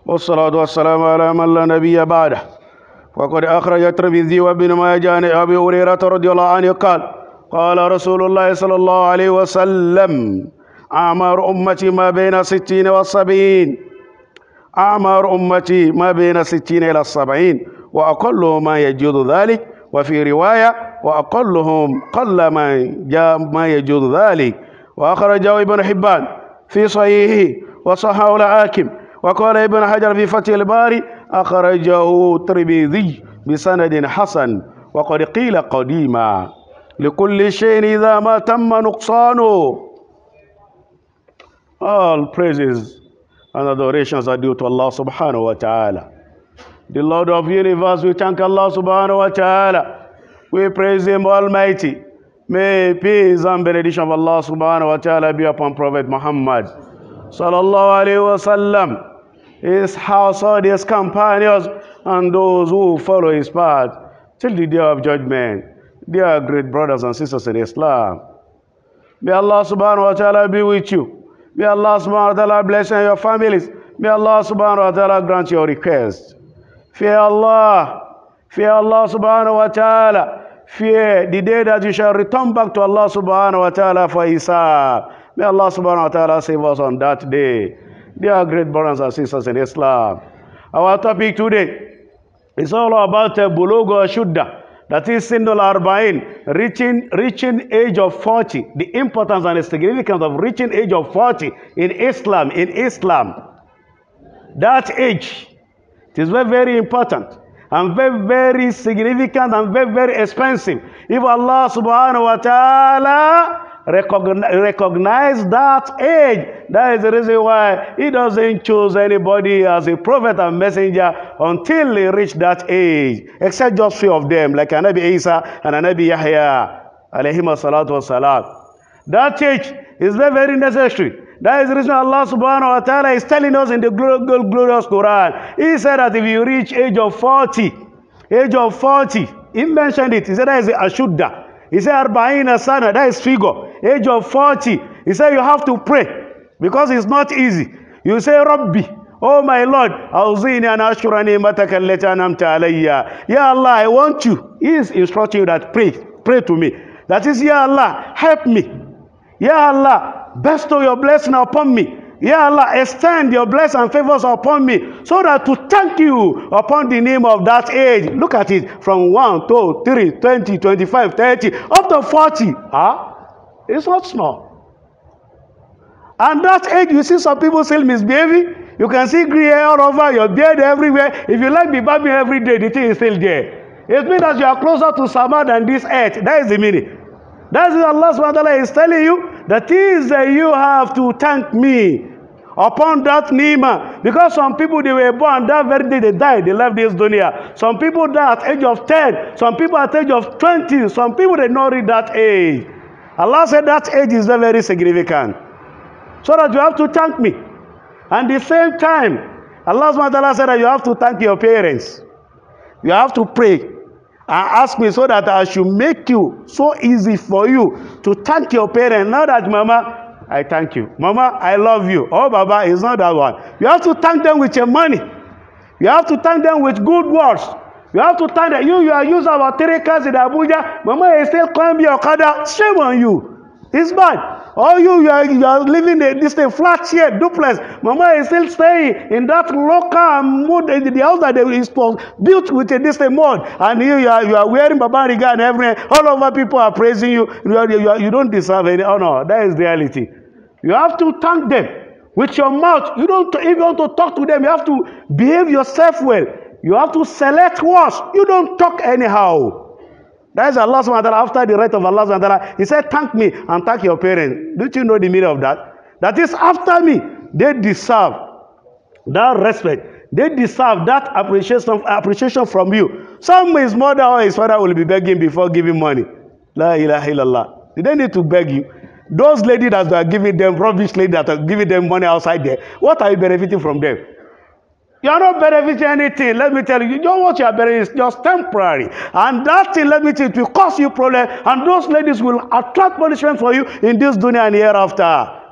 والصلاة والسلام على من لا نبي بعده. وقد أخرج الترمذي وابن ماجه عن أبي هريرة رضي الله عنه قال قال رسول الله صلى الله عليه وسلم: أعمار أمتي ما بين 60 و70. أعمار أمتي ما بين 60 إلى 70، وأقلهم ما يجوز ذلك، وفي رواية وأقلهم قل ما يجوز ذلك. وأخرجه ابن حبان في صحيحه وصححه الحاكم. وقال ابن حجر في فتح الباري: أخرجه الترمذي بسند حسن. وقد قيل قديما: لكل شيء إذا ما تم نقصانه. All praises and adorations are due to Allah subhanahu wa ta'ala, the Lord of the universe. We thank Allah subhanahu wa ta'ala. We praise Him Almighty. May peace and benediction of Allah subhanahu wa ta'ala be upon Prophet Muhammad sallallahu alayhi wa sallam, his household, his companions, and those who follow his path till the day of judgment. Dear great brothers and sisters in Islam, may Allah subhanahu wa ta'ala be with you. May Allah subhanahu wa ta'ala bless you and your families. May Allah subhanahu wa ta'ala grant your request. Fear Allah. Fear Allah subhanahu wa ta'ala. Fear the day that you shall return back to Allah subhanahu wa ta'ala for Hisab. May Allah subhanahu wa ta'ala save us on that day. Dear great brothers and sisters in Islam, our topic today is all about Bulugh Shudda. That is Sindul Arba'in, reaching age of 40. The importance and the significance of reaching age of 40 in Islam. That age, it is very, very important and very, very significant and very, very expensive. If Allah subhanahu wa ta'ala recognize that age, that is the reason why He doesn't choose anybody as a prophet and messenger until they reach that age, except just few of them, like Anabi Isa and Anabi Yahya alayhim salatu wassalam. That age is very, very necessary. That is the reason Allah subhanahu wa ta'ala is telling us in the glorious Quran. He said that if you reach age of 40, He mentioned it. He said that is Ashudda. He said Arba'ina Sana, that is figure. Age of 40. He said you have to pray because it's not easy. You say, Rabbi, oh my Lord, Awzini an ashkura ni'mataka allati an'amta alayya. Ya Allah, I want you. He is instructing you that pray to me. That is, Ya Allah, help me. Ya Allah, bestow your blessing upon me. Ya Allah, extend your blessings and favors upon me, so that to thank you upon the name of that age. Look at it, from 1, 2, 3, 20, 25, 30, up to 40. It's not small. And that age, you see some people still misbehaving. You can see gray hair all over, your beard everywhere. If you like be barbing every day, the thing is still there. It means that you are closer to Sama than this earth. That is the meaning. That's what Allah subhanahu wa ta'ala is telling you. That is that you have to thank me upon that nima. Because some people, they were born that very day, they died, they left this dunya. Some people died at age of 10, some people at age of 20, some people did not reach that age. Allah said that age is very, very significant, so that you have to thank me. And the same time, Allah subhanahu wa ta'ala said that you have to thank your parents. You have to pray and ask me, so that I should make you so easy for you to thank your parents. Not that, Mama, I thank you. Mama, I love you. Oh, Baba, it's not that one. You have to thank them with your money. You have to thank them with good words. You have to thank them. You are using our 3 cars in Abuja. Mama is still climbing your car. Shame on you. It's bad. Or you are living in this flat here, duplex. Mama is still staying in that local mood, the house that is built with this mud. And you are wearing Baba Riga and everything. All over people are praising you. You don't deserve any honor. That is reality. You have to thank them with your mouth. If you want to talk to them, you have to behave yourself well. You have to select words. You don't talk anyhow. That is Allah subhanahu wa ta'ala. After the right of Allah subhanahu wa ta'ala, He said, thank me and thank your parents. Don't you know the meaning of that? That is, after me, they deserve that respect. They deserve that appreciation from you. Some his mother or his father will be begging before giving money. La ilaha illallah. They don't need to beg you. Those ladies that are giving them, rubbish ladies that are giving them money outside there, what are you benefiting from them? You are not benefiting anything. Let me tell you, what you are benefiting is just temporary. And that thing, let me tell you, it will cause you problem. And those ladies will attract punishment for you in this dunya and hereafter.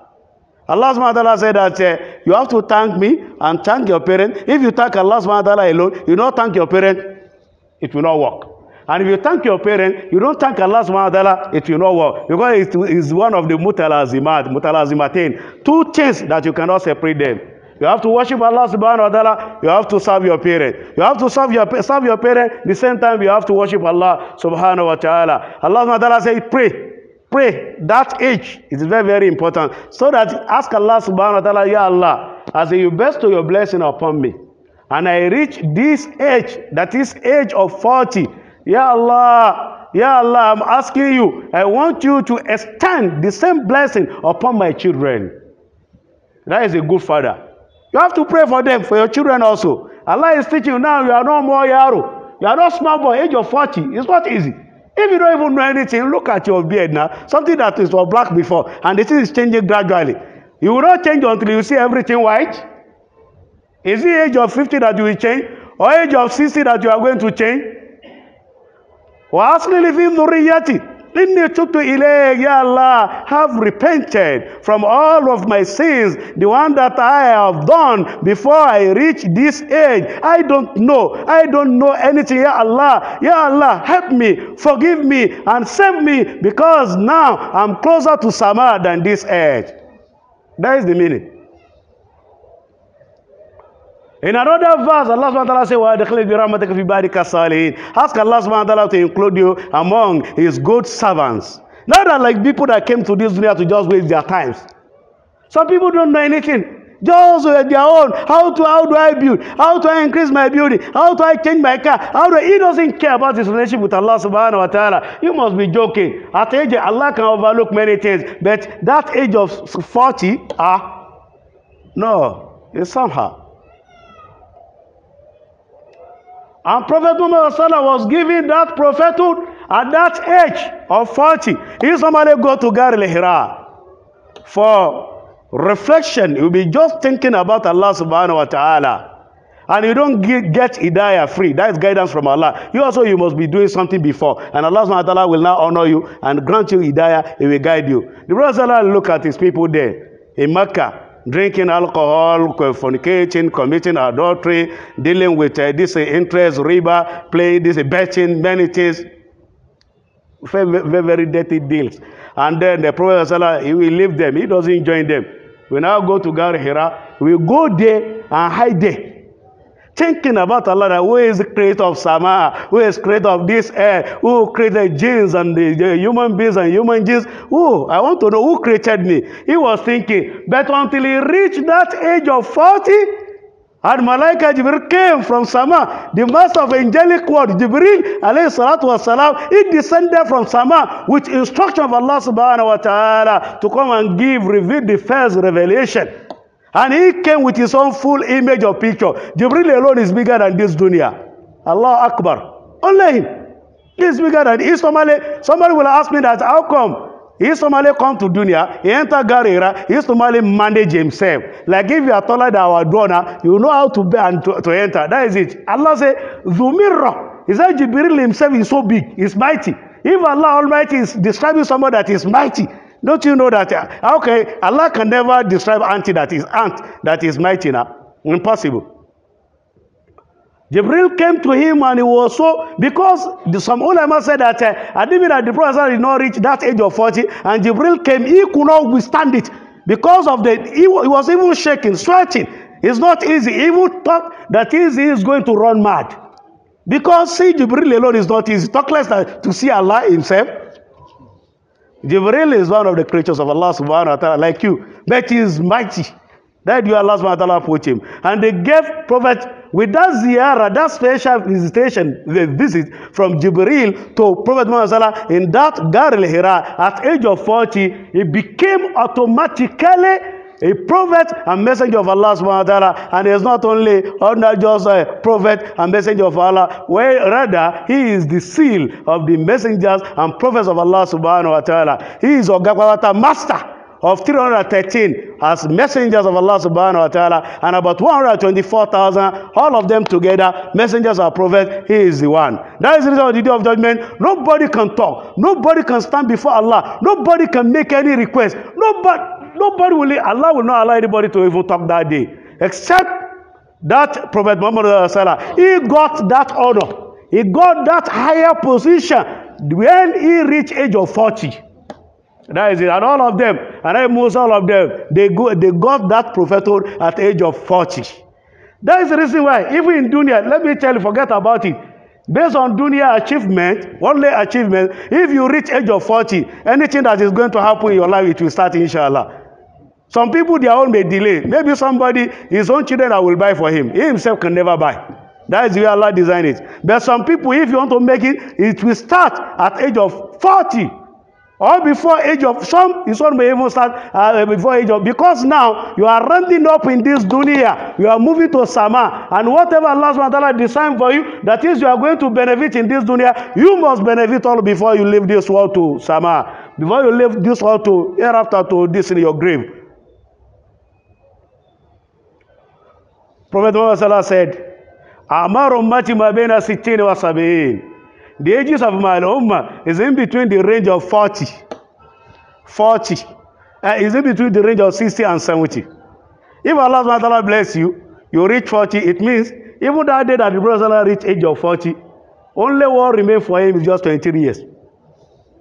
Allah subhanahu wa ta'ala said that you have to thank me and thank your parents. If you thank Allah subhanahu wa ta'ala alone, you don't thank your parents, it will not work. And if you thank your parents, you don't thank Allah subhanahu wa ta'ala, it will not work. Because it is one of the mutalazimatain. Two things that you cannot separate them. You have to worship Allah subhanahu wa ta'ala, you have to serve your parents. You have to serve your parents, the same time you have to worship Allah subhanahu wa ta'ala. Allah subhanahu wa ta'ala says, pray. Pray. That age is very, very important. So that ask Allah subhanahu wa ta'ala, Ya Allah, as you bestow your blessing upon me, and I reach this age, that is age of 40, Ya Allah, I'm asking you, I want you to extend the same blessing upon my children. That is a good father. You have to pray for them, for your children also. Allah is teaching you now, you are no more yaro. You are not small boy, age of 40. It's not easy. If you don't even know anything, look at your beard now. Something that was black before, and the thing is changing gradually. You will not change until you see everything white. Is it age of 50 that you will change? Or age of 60 that you are going to change? وَأَصْلِلِ فِي ذُرِّيَّتِي إِنِّي تُبْتُ إِلَيْكَ Ya Allah, have repented from all of my sins, the one that I have done before I reach this age. I don't know anything. Ya Allah, help me, forgive me, and save me, because now I'm closer to Sama than this age. That is the meaning. In another verse, Allah subhanahu wa ta'ala says, وَأَدْخِلْ بِرَحْمَتِكَ فِي بَارِكَ الصَّالِحِينَ. Ask Allah subhanahu wa ta'ala to include you among his good servants. Not that like people that came to this dunya to just waste their times. Some people don't know anything. Just with their own. How do I build? How do I increase my building? How do I change my car? He doesn't care about his relationship with Allah subhanahu wa ta'ala. You must be joking. At age, Allah can overlook many things. But that age of 40, no, it's somehow. And Prophet Muhammad was given that prophethood at that age of 40. If somebody go to Gar al-Hira for reflection, you'll be just thinking about Allah subhanahu wa ta'ala. And you don't get hidayah free. That is guidance from Allah. You must be doing something before. And Allah subhanahu wa ta'ala will now honor you and grant you hidayah. He will guide you. The Prophet look at his people there in Mecca. Drinking alcohol, fornicating, committing adultery, dealing with this interest, riba, playing this betting, many things, very, very, very dirty deals. And then the Prophet, he will leave them. He doesn't join them. We now go to Gar Hira. We go there and hide there. Thinking about Allah, who is the creator of Sama, who is the creator of this air, who created jinns and the human beings and human jinns. I want to know who created me. He was thinking, but until he reached that age of 40, and Malaika Jibril came from Sama, the master of angelic world, Jibril alayhi salatu wasalam, he descended from Sama with instruction of Allah subhanahu wa ta'ala to come and reveal the first revelation. And he came with his own full image or picture. Jibril alone is bigger than this dunya. Allah Akbar. Only him. He is bigger than this. Somebody will ask me that, how come? He somebody come to dunya, he enter Gar Hira, he somebody manage himself. Like if you are taller than our donor, you know how to bear and to enter. That is it. Allah say, Zumirra. He said Jibril himself is so big, he's mighty. If Allah Almighty is describing somebody that is mighty, don't you know that, okay, Allah can never describe ant that is mighty now. Impossible. Jibril came to him and he was so, because some ulama said that even that the Prophet did not reach that age of 40, and Jibril came, he could not withstand it. Because of he was even shaking, sweating. It's not easy. He even thought that he is going to run mad. Because see Jibril alone is not easy. Talk less than to see Allah himself. Jibril is one of the creatures of Allah subhanahu wa ta'ala like you, but he is mighty. That you Allah subhanahu wa ta'ala put him. And they gave Prophet with that ziyarah, that special visitation, the visit from Jibril to Prophet Muhammad in that Gar al-Hira at age of 40, he became automatically a prophet and messenger of Allah subhanahu wa ta'ala. And he is not just a prophet and messenger of Allah, where rather he is the seal of the messengers and prophets of Allah subhanahu wa ta'ala. He is Ogagwata master of 313 as messengers of Allah subhanahu wa ta'ala, and about 124,000, all of them together, messengers or prophets. He is the one. That is the reason of the day of judgment. Nobody can talk. Nobody can stand before Allah. Nobody can make any request. Nobody. nobody will, Allah will not allow anybody to even talk that day, except that Prophet Muhammad sallallahu, he got that honor. He got that higher position when he reached age of 40. That is it. And all of them, and almost all of them, they got that prophethood at the age of 40. That is the reason why, even in dunya, let me tell you, forget about it. Based on dunya achievement, worldly achievement, if you reach age of 40, anything that is going to happen in your life, it will start, inshallah. Some people, their own may delay. Maybe somebody, his own children that will buy for him. He himself can never buy. That is the way Allah designed it. But some people, if you want to make it, it will start at age of 40. Or before age of, some may even start before age of, because now you are rounding up in this dunya, you are moving to Sama, and whatever Allah subhanahu wa ta'ala designed for you, that is, you are going to benefit in this dunya, you must benefit all before you leave this world to Sama, before you leave this world to hereafter to this in your grave. Prophet Muhammad said, Amar ummati ma baina sittin wa sab'in. The ages of my ummah is in between the range of 40. Is in between the range of 60 and 70. If Allah subhanahu wa ta'ala bless you, you reach 40, it means even that day that the Prophet reached age of 40, only what remained for him is just 23 years.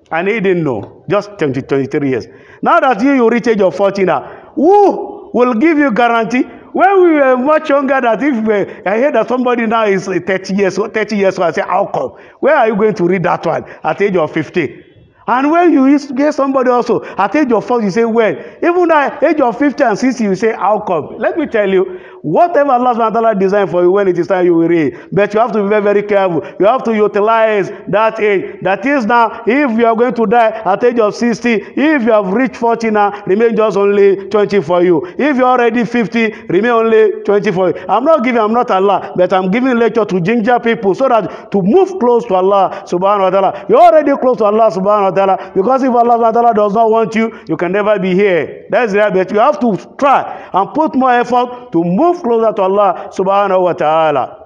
And he didn't know, just 23 years. Now that you reach age of 40 now, who will give you guarantee? When we were much younger, that if I hear that somebody now is 30 years old, I say, how come? Where are you going to read that one at the age of 50? And when you get somebody also at the age of 40, you say, well, even at age of 50 and 60, you say, how come? Let me tell you, whatever Allah subhanahu wa ta'ala designed for you, when it is time, you will read. But you have to be very, very careful. You have to utilize that age. That is now, if you are going to die at the age of 60, if you have reached 40 now, remain just only 20 for you. If you are already 50, remain only 20 for you. I'm not Allah, but I'm giving lecture to ginger people so that to move close to Allah subhanahu wa ta'ala. You're already close to Allah subhanahu wa ta'ala, because if Allah subhanahu wa ta'ala does not want you, you can never be here. That's right, but you have to try and put more effort to move closer to Allah subhanahu wa ta'ala.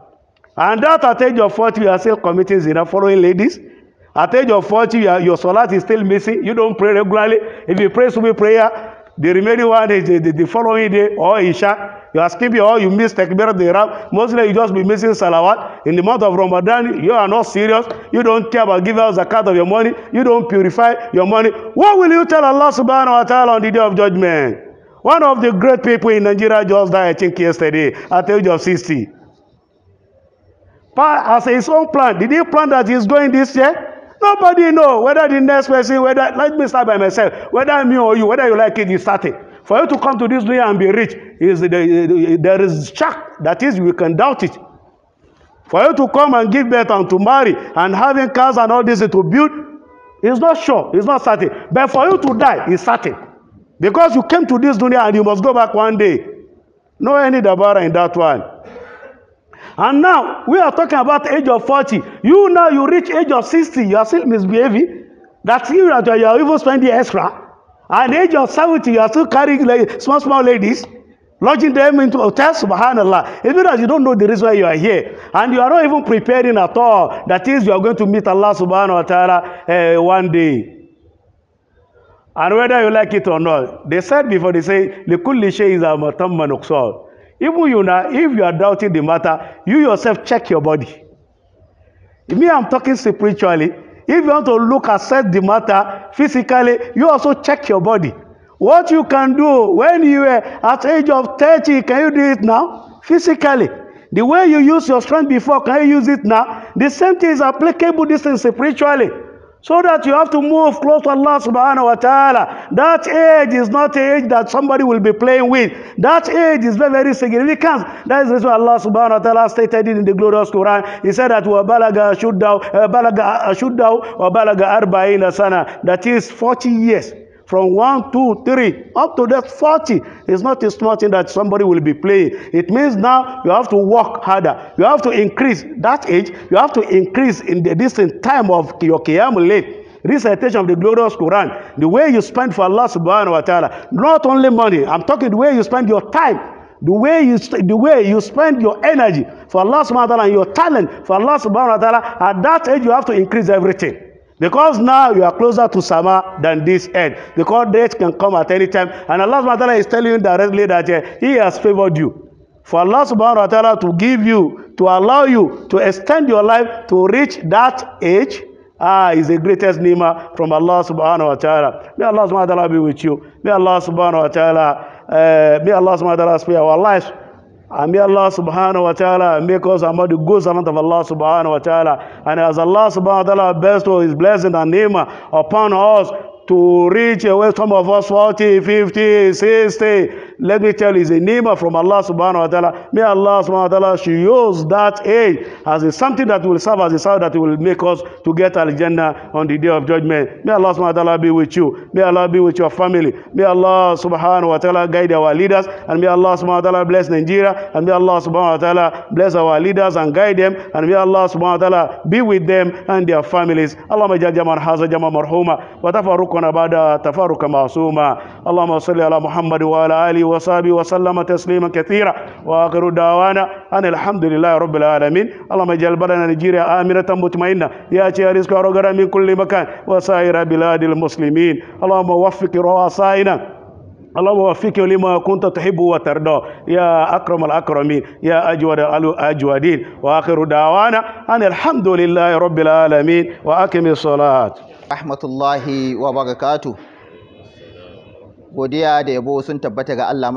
And that at age of 40, you are still committing zina, following ladies. At age of 40, your salat is still missing. You don't pray regularly. If you pray Subi prayer, the remaining one is the following day, or Isha, you are skipping, or you miss Takbir al-Ihram. Mostly you just be missing salawat. In the month of Ramadan, you are not serious. You don't care about giving out zakat of your money. You don't purify your money. What will you tell Allah subhanahu wa ta'ala on the day of judgment? One of the great people in Nigeria just died, I think, yesterday at the age of 60. As his own plan, did he plan that he's going this year? Nobody knows whether the next person, whether, let me start by myself, whether me or you, whether you like it, you start it. For you to come to this dunya and be rich, there is shock, that is, we can doubt it. For you to come and give birth and to marry and having cars and all this to build, it's not sure, it's not certain. But for you to die, it's certain. Because you came to this dunya and you must go back one day. No any dabara in that one. And now, we are talking about age of 40. You now, you reach age of 60, you are still misbehaving. That's you are even spending extra. At the age of 70, you are still carrying like, small ladies, lodging them into hotels, subhanallah. It's because you don't know the reason why you are here. And you are not even preparing at all. That is, you are going to meet Allah subhanahu wa ta'ala one day. And whether you like it or not, they said before, they say, لِكُلِّ شَيْءٍ إِذَا مَتَمَّ نُقْصَانٍ. Even you now, if you are doubting the matter, you yourself check your body. Me, I'm talking spiritually. If you want to look, assess the matter physically, you also check your body. What you can do when you are at age of 30, can you do it now? Physically. The way you use your strength before, can you use it now? The same thing is applicable this thing spiritually. So that you have to move close to Allah subhanahu wa ta'ala. That age is not an age that somebody will be playing with. That age is very, very significant. That is the reason Allah subhanahu wa ta'ala stated it in the glorious Quran. He said that وَبَلَغَ أَشُدَّهُ وَبَلَغَ أَرْبَعِينَ سَنَةً. That is 40 years. From 1, 2, 3, up to that 40. It's not a small thing that somebody will be playing. It means now you have to work harder. You have to increase that age. You have to increase in the distant time of your Qiyamul Layl, recitation of the glorious Quran. The way you spend for Allah subhanahu wa ta'ala. Not only money. I'm talking the way you spend your time. The way you spend your energy for Allah subhanahu wa ta'ala and your talent for Allah subhanahu wa ta'ala. At that age, you have to increase everything. Because now you are closer to Sama than this end. Because death can come at any time. And Allah subhanahu wa ta'ala is telling you directly that He has favored you. For Allah subhanahu wa ta'ala to give you, to allow you to extend your life to reach that age, is the greatest ni'mah from Allah subhanahu wa ta'ala. May Allah subhanahu wa ta'ala be with you. May Allah subhanahu wa ta'ala spare our lives. And may Allah subhanahu wa ta'ala make us among the good servants of Allah subhanahu wa ta'ala. And as Allah subhanahu wa ta'ala bestow His blessing and ni'mah upon us to reach away, some of us 40, 50, 60. Let me tell you, it's a ni'mah from Allah subhanahu wa ta'ala. May Allah subhanahu wa ta'ala should use that age as something that will serve as a sign that will make us to get al-Jannah on the day of judgment. May Allah subhanahu wa ta'ala be with you. May Allah be with your family. May Allah subhanahu wa ta'ala guide our leaders. And may Allah subhanahu wa ta'ala bless Nigeria. And may Allah subhanahu wa ta'ala bless our leaders and guide them. And may Allah subhanahu wa ta'ala be with them and their families. Allahumma ij'al jama'an hadha jama'an marhuma wa tafarruqana ba'da tafarruqan ma'suma. Allahumma salli ala Muhammad wa ala alihi وصحبه وسلم تسليما كثيرا واخر دعوانا ان الحمد لله رب العالمين. اللهم اجعل بلدنا نيجيريا آمنة مطمئنة ياتي رزقها رغدا من كل مكان وسائر بلاد المسلمين. اللهم وفق رؤسائنا، اللهم وفقه لما كنت تحب وترضى يا أكرم الأكرمين يا أجود الأجودين. وآخر دعوانا أن الحمد لله رب العالمين وأقم الصلاة. رحمة الله وبركاته. Godiya da yabo sun tabbata ga Allah